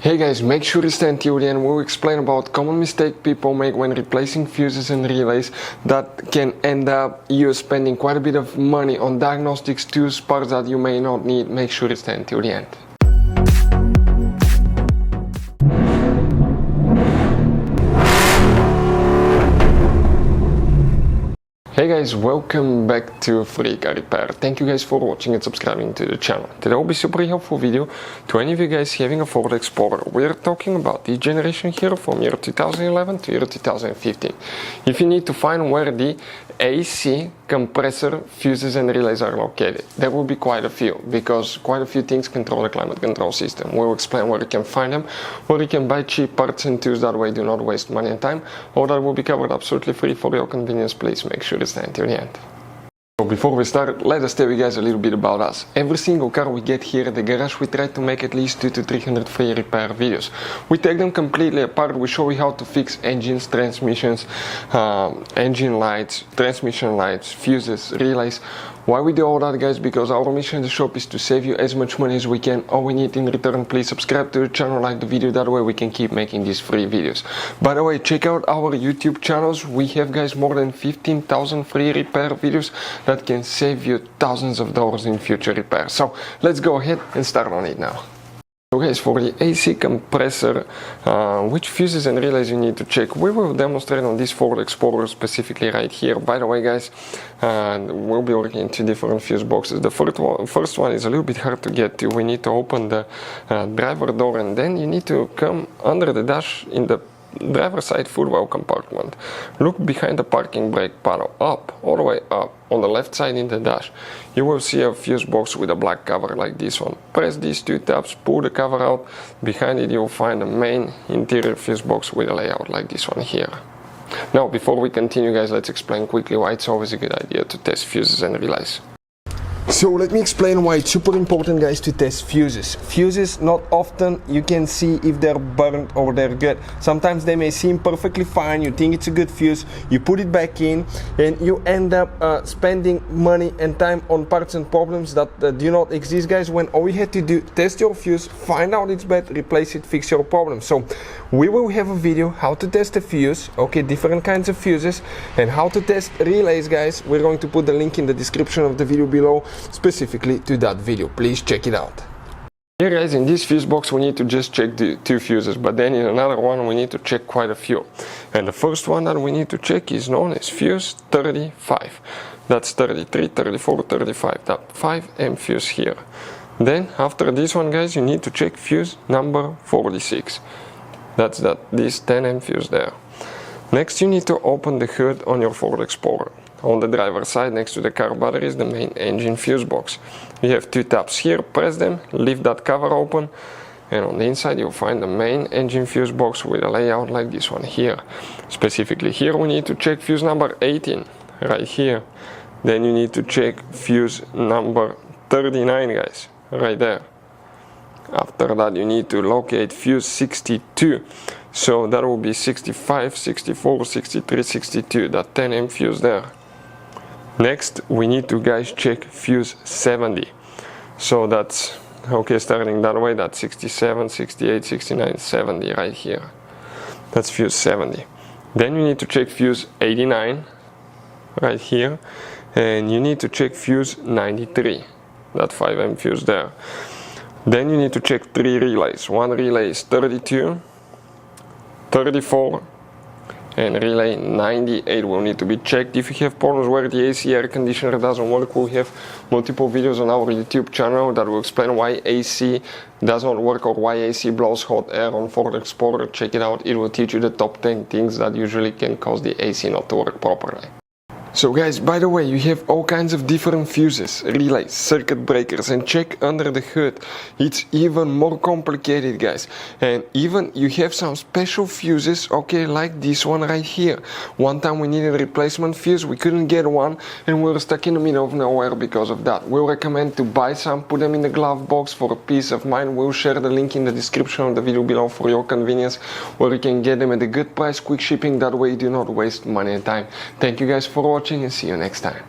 Hey guys, make sure to stay until the end. We'll explain about common mistake people make when replacing fuses and relays that can end up you spending quite a bit of money on diagnostics tools, parts that you may not need. Make sure to stay until the end. Hey guys, welcome back to Free Car Repair. Thank you guys for watching and subscribing to the channel. Today will be a super helpful video to any of you guys having a Ford Explorer. We're talking about the generation here from year 2011 to year 2015. If you need to find where the AC, compressor, fuses and relays are located, there will be quite a few, because quite a few things control the climate control system. We'll explain where you can find them, where you can buy cheap parts and tools, that way do not waste money and time. All that will be covered absolutely free for your convenience. Please make sure to stay until the end. So before we start, let us tell you guys a little bit about us. Every single car we get here at the garage, we try to make at least 200 to 300 free repair videos. We take them completely apart. We show you how to fix engines, transmissions, engine lights, transmission lights, fuses, relays. Why we do all that, guys? Because our mission in the shop is to save you as much money as we can. All we need in return, please subscribe to the channel, like the video, that way we can keep making these free videos. By the way, check out our YouTube channels. We have, guys, more than 15,000 free repair videos that can save you thousands of dollars in future repairs. So let's go ahead and start on it now. So guys, for the AC compressor, which fuses and relays you need to check, we will demonstrate on this Ford Explorer specifically right here. By the way, guys, we'll be working in two different fuse boxes. The first one is a little bit hard to get to. We need to open the driver door, and then you need to come under the dash in the driver side footwell compartment. Look behind the parking brake panel, up, all the way up, on the left side in the dash. You will see a fuse box with a black cover like this one. Press these two tabs, pull the cover out. Behind it you will find the main interior fuse box with a layout like this one here. Now, before we continue, guys, let's explain quickly why it's always a good idea to test fuses and relays. So let me explain why it's super important, guys, to test fuses. Fuses, not often you can see if they're burnt or they're good. Sometimes they may seem perfectly fine, you think it's a good fuse, you put it back in, and you end up spending money and time on parts and problems that do not exist, guys, when all you had to do, test your fuse, find out it's bad, replace it, fix your problem. So we will have a video how to test a fuse, okay, different kinds of fuses, and how to test relays, guys. We're going to put the link in the description of the video below, specifically to that video. Please check it out. Here, guys, in this fuse box we need to just check the two fuses, but then in another one we need to check quite a few. And the first one that we need to check is known as fuse 35. That's 33, 34, 35, that 5M fuse here. Then after this one, guys, you need to check fuse number 46. That's this 10M fuse there. Next, you need to open the hood on your Ford Explorer. On the driver's side, next to the car battery, is the main engine fuse box. You have two tabs here, press them, lift that cover open, and on the inside you'll find the main engine fuse box with a layout like this one here. Specifically here we need to check fuse number 18, right here. Then you need to check fuse number 39, guys, right there. After that you need to locate fuse 62. So that will be 65, 64, 63, 62, that 10M fuse there. Next, we need to, guys, check fuse 70. So that's, okay, starting that way, that's 67, 68, 69, 70 right here. That's fuse 70. Then you need to check fuse 89 right here. And you need to check fuse 93, that 5M fuse there. Then you need to check three relays. One relay is 32, 34, and relay 98 will need to be checked. If you have problems where the AC air conditioner doesn't work, we'll have multiple videos on our YouTube channel that will explain why AC doesn't work or why AC blows hot air on Ford Explorer. Check it out, it will teach you the top 10 things that usually can cause the AC not to work properly. So, guys, by the way, you have all kinds of different fuses, relays, circuit breakers, and check under the hood. It's even more complicated, guys. And even you have some special fuses, okay, like this one right here. One time we needed a replacement fuse, we couldn't get one, and we were stuck in the middle of nowhere because of that. We'll recommend to buy some, put them in the glove box for a peace of mind. We'll share the link in the description of the video below for your convenience, where you can get them at a good price, quick shipping, that way you do not waste money and time. Thank you guys for watching, and see you next time.